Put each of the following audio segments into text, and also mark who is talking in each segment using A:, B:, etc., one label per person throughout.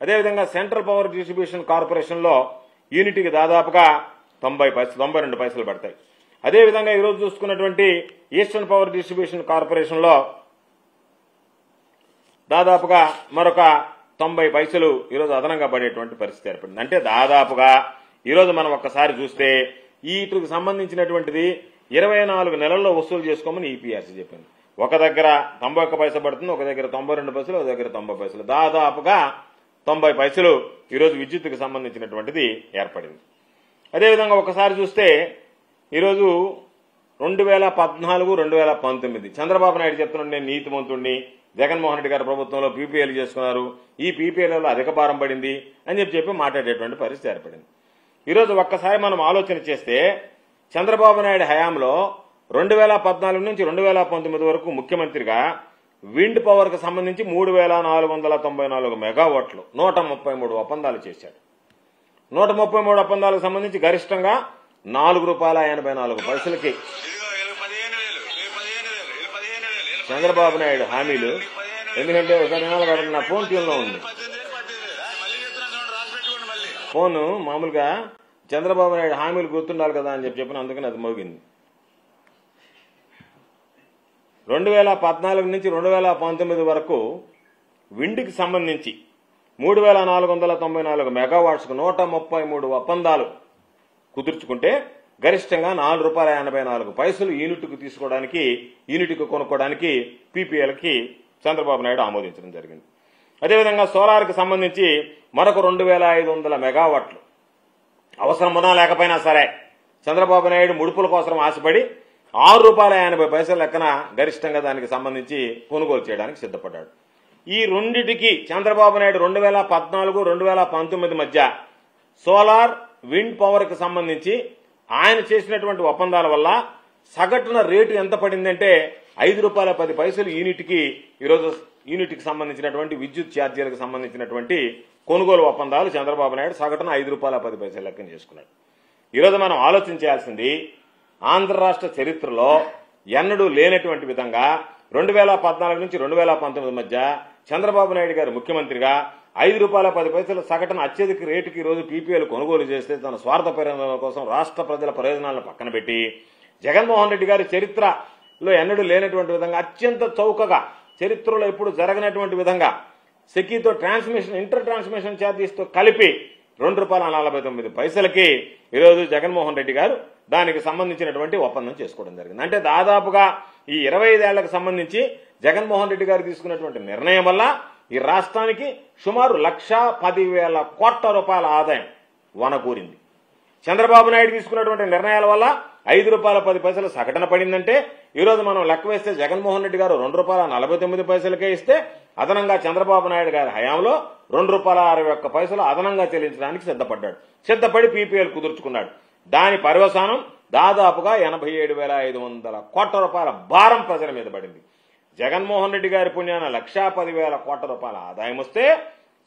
A: అదేవిధంగా central power distribution కార్పొరేషన్లో యూనిట్కి దాదాపుగా 92 పైసలు పడతాయి. అదేవిధంగా ఈరోజు చూసుకున్నటువంటి ఈస్టర్న్ పవర్ డిస్ట్రిబ్యూషన్ కార్పొరేషన్లో దాదాపుగా మరొక 90 పైసలు ఈరోజు అదనంగా పడేటువంటి పరిస్థితి ఏర్పడింది. అంటే దాదాపుగా ఈరోజు మనం ఒక్కసారి చూస్తే వీటికి సంబంధించినటువంటిది 24 నెలల్లో వసూలు చేసుకోమని ఈపీఆర్సీ చెప్పింది. ఒక దగ్గర 91 పైసా పడుతుంది, ఒక దగ్గర 92 పైసలు, ఒక దగ్గర 90 పైసలు, దాదాపుగా 90 పైసలు ఈరోజు విద్యుత్తుకు సంబంధించినటువంటిది ఏర్పడింది. అదేవిధంగా ఒకసారి చూస్తే ఈరోజు 2014, 2019 చంద్రబాబు నాయుడు చెప్తున్నాడు నేను నీతిమంతుడిని, జగన్మోహన్ రెడ్డి గారి ప్రభుత్వంలో పీపీఎల్ చేసుకున్నారు, ఈ పీపీఎల్లో అధిక భారం పడింది అని చెప్పి మాట్లాడేటువంటి పరిస్థితి ఏర్పడింది. ఈరోజు ఒక్కసారి మనం ఆలోచన చేస్తే చంద్రబాబు నాయుడు హయాంలో 2014 నుంచి 2019 వరకు ముఖ్యమంత్రిగా విండ్ పవర్కు సంబంధించి 3,494 మెగావాట్లు 133 ఒప్పందాలు చేశాడు. 133 ఒప్పందాలకు సంబంధించి గరిష్టంగా ₹4.84 చంద్రబాబు నాయుడు హామీలు. ఎందుకంటే ఒకసారి వినాలి, నా ఫోన్ ట్యూన్లో ఉంది. ఫోన్ మామూలుగా చంద్రబాబు నాయుడు హామీలు గుర్తుండాలి కదా అని చెప్పిన అందుకని అది మోగింది. 2014 నుంచి 2019 వరకు విండ్కి సంబంధించి 3,494 మెగావాట్స్కు 133 ఒప్పందాలు కుదుర్చుకుంటే గరిష్టంగా ₹4.84 యూనిట్కు తీసుకోవడానికి, యూనిట్కు కొనుక్కోవడానికి పీపీఎల్కి చంద్రబాబు నాయుడు ఆమోదించడం జరిగింది. అదేవిధంగా సోలార్కి సంబంధించి మరొక 2,500 మెగావాట్లు అవసరం ఉన్నా లేకపోయినా సరే చంద్రబాబు నాయుడు ముడుపుల కోసం ఆశపడి ₹6.80 లెక్కన గరిష్టంగా దానికి సంబంధించి కొనుగోలు చేయడానికి సిద్ధపడ్డాడు. ఈ రెండిటికి చంద్రబాబు నాయుడు 2014, 2019 మధ్య సోలార్, విండ్ పవర్కి సంబంధించి ఆయన చేసినటువంటి ఒప్పందాల వల్ల సగటున రేటు ఎంత పడిందంటే ₹5.10 యూనిట్కి. ఈరోజు యూనిట్కి సంబంధించినటువంటి విద్యుత్ ఛార్జీలకు సంబంధించినటువంటి కొనుగోలు ఒప్పందాలు చంద్రబాబు నాయుడు సగటున ₹5.10 లెక్కన చేసుకున్నాడు. ఈరోజు మనం ఆలోచించాల్సింది ఆంధ్ర రాష్ట్ర చరిత్రలో ఎన్నడూ లేనటువంటి విధంగా 2014 నుంచి 2019 మధ్య చంద్రబాబు నాయుడు గారు ముఖ్యమంత్రిగా ₹5.10 సగటున అత్యధిక రేటుకి ఈరోజు పీపీఎల్ కొనుగోలు చేస్తే తన స్వార్థ ప్రయోజనాల కోసం రాష్ట్ర ప్రజల ప్రయోజనాలను పక్కన పెట్టి జగన్మోహన్ రెడ్డి గారి చరిత్రలో ఎన్నడూ లేనటువంటి విధంగా అత్యంత చౌకగా, చరిత్రలో ఎప్పుడు జరగనటువంటి విధంగా సెకీతో ఇంటర్ ట్రాన్స్మిషన్ ఛార్జీస్తో కలిపి ₹2.49 ఈరోజు జగన్మోహన్ రెడ్డి గారు దానికి సంబంధించినటువంటి ఒప్పందం చేసుకోవడం జరిగింది. అంటే దాదాపుగా ఈ 25 ఏళ్లకు సంబంధించి జగన్మోహన్ రెడ్డి గారు తీసుకున్నటువంటి నిర్ణయం వల్ల ఈ రాష్ట్రానికి సుమారు ₹1,10,000 కోట్ల ఆదాయం వనకూరింది. చంద్రబాబు నాయుడు తీసుకున్నటువంటి నిర్ణయాల వల్ల ₹5.10 సగటున పడిందంటే ఈరోజు మనం లెక్క వేస్తే జగన్మోహన్ రెడ్డి గారు ₹2.49 ఇస్తే అదనంగా చంద్రబాబు నాయుడు గారి హయాంలో ₹2.61 అదనంగా చెల్లించడానికి సిద్ధపడి పీపీఎల్ కుదుర్చుకున్నాడు. దాని పర్యవసానం దాదాపుగా ₹87,500 కోట్ల భారం ప్రజల మీద పడింది. జగన్మోహన్ రెడ్డి గారి పుణ్యాన ₹1,10,000 కోట్ల ఆదాయం వస్తే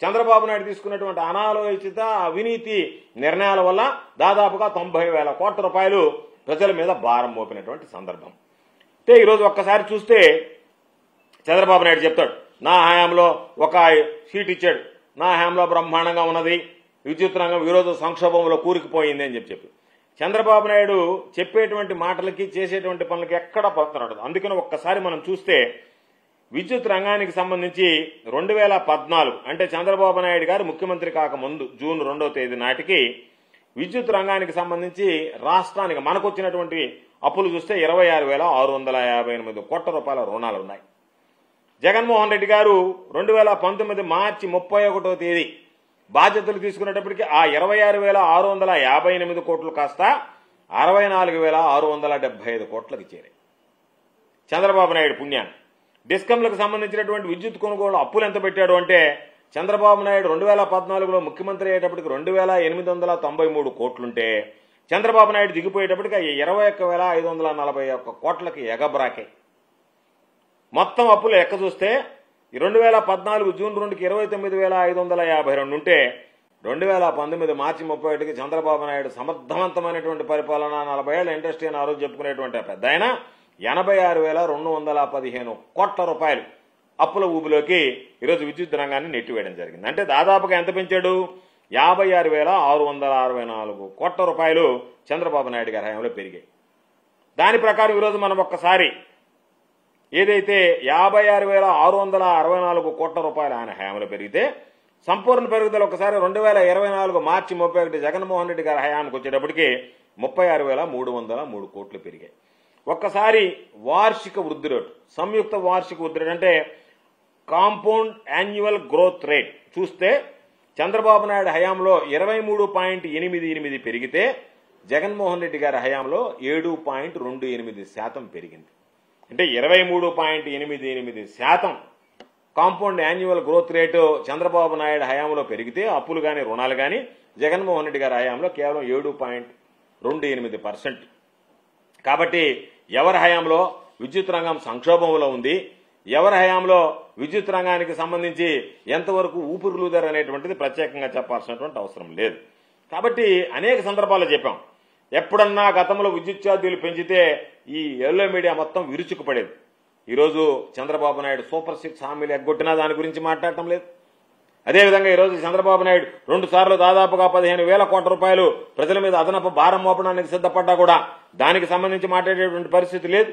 A: చంద్రబాబు నాయుడు తీసుకున్నటువంటి అనాలోచిత అవినీతి నిర్ణయాల వల్ల దాదాపుగా ₹90,000 కోట్ల ప్రజల మీద భారం మోపినటువంటి సందర్భం. అంటే ఈరోజు ఒక్కసారి చూస్తే చంద్రబాబు నాయుడు చెప్తాడు, నా హయాంలో ఒక సీట్ ఇచ్చాడు, నా హయాంలో బ్రహ్మాండంగా ఉన్నది, విద్యుత్ రంగం ఈరోజు సంక్షోభంలో కూరుకుపోయింది అని చెప్పి చంద్రబాబు నాయుడు చెప్పేటువంటి మాటలకి చేసేటువంటి పనులకి ఎక్కడ పొందడం. అందుకని ఒక్కసారి మనం చూస్తే విద్యుత్ రంగానికి సంబంధించి 2014 అంటే చంద్రబాబు నాయుడు గారు ముఖ్యమంత్రి కాకముందు జూన్ 2వ తేదీ నాటికి విద్యుత్ రంగానికి సంబంధించి రాష్ట్రానికి మనకు వచ్చినటువంటి అప్పులు చూస్తే 26,658 కోట్ల రుణాలు ఉన్నాయి. జగన్మోహన్ రెడ్డి గారు 2019 మార్చి 31వ తేదీ బాధ్యతలు తీసుకునేటప్పటికీ ఆ 26,658 కోట్లు కాస్త 64,675 కోట్లకి చేరాయి. చంద్రబాబు నాయుడు పుణ్యాన్ని డిస్కంలకు సంబంధించినటువంటి విద్యుత్ కొనుగోలు అప్పులు ఎంత పెట్టాడు అంటే చంద్రబాబు నాయుడు 2014లో ముఖ్యమంత్రి అయ్యేటప్పటికి 2,893 కోట్లుంటే చంద్రబాబు నాయుడు దిగిపోయేటప్పటికి 21,541 కోట్లకి ఎగబ్రాకే. మొత్తం అప్పులు ఎక్క చూస్తే 2014 జూన్ 2కి 29,552 ఉంటే 2019 మార్చి 31కి చంద్రబాబు నాయుడు సమర్థవంతమైనటువంటి పరిపాలన 40 ఏళ్ల ఇండస్ట్రీ అని ఆ రోజు చెప్పుకునేటువంటి పెద్ద ఆయన 86,215 కోట్ల అప్పుల ఊబిలోకి ఈరోజు విద్యుత్ రంగాన్ని నెట్టివేయడం జరిగింది. అంటే దాదాపుగా ఎంత పెంచాడు? 56,664 కోట్ల రూపాయలు చంద్రబాబు నాయుడు గారి హయాంలో పెరిగాయి. దాని ప్రకారం ఈరోజు మనం ఒక్కసారి ఏదైతే 56,664 కోట్ల రూపాయలు ఆయన హయాంలో పెరిగితే సంపూర్ణ పెరుగుదల ఒకసారి 2024 మార్చి 31 జగన్మోహన్ రెడ్డి గారి హయానికి వచ్చేటప్పటికి 36,303 కోట్లు పెరిగాయి. ఒక్కసారి వార్షిక వృద్ధి రేటు, సంయుక్త వార్షిక వృద్ధి రేటు అంటే కాంపౌండ్ యాన్యువల్ గ్రోత్ రేట్ చూస్తే చంద్రబాబు నాయుడు హయాంలో 23.88 పెరిగితే జగన్మోహన్ రెడ్డి గారి హయాంలో 7.28% పెరిగింది. అంటే 23.88% compound annual growth rate Chandrababu Naidu హయాంలో పెరిగితే అప్పులు కానీ రుణాలు కానీ జగన్మోహన్ రెడ్డి గారి హయాంలో కేవలం 7.28%. కాబట్టి ఎవరి హయాంలో విద్యుత్ రంగం సంక్షోభంలో ఉంది, ఎవరి హయాంలో విద్యుత్ రంగానికి సంబంధించి ఎంతవరకు ఊపిరులుదారు అనేటువంటిది ప్రత్యేకంగా చెప్పాల్సినటువంటి అవసరం లేదు. కాబట్టి అనేక సందర్భాల్లో చెప్పాం, ఎప్పుడన్నా గతంలో విద్యుత్ ఛార్జీలు పెంచితే ఈ ఎల్లో మీడియా మొత్తం విరుచుకుపడేది. ఈరోజు చంద్రబాబు నాయుడు సూపర్ 6 హామీలు ఎగ్గొట్టినా దాని గురించి మాట్లాడటం లేదు. అదేవిధంగా ఈరోజు చంద్రబాబు నాయుడు 2 సార్లు దాదాపుగా 15,000 కోట్ల రూపాయలు ప్రజల మీద అదనపు భారం మోపడానికి సిద్ధపడ్డా కూడా దానికి సంబంధించి మాట్లాడేటువంటి పరిస్థితి లేదు.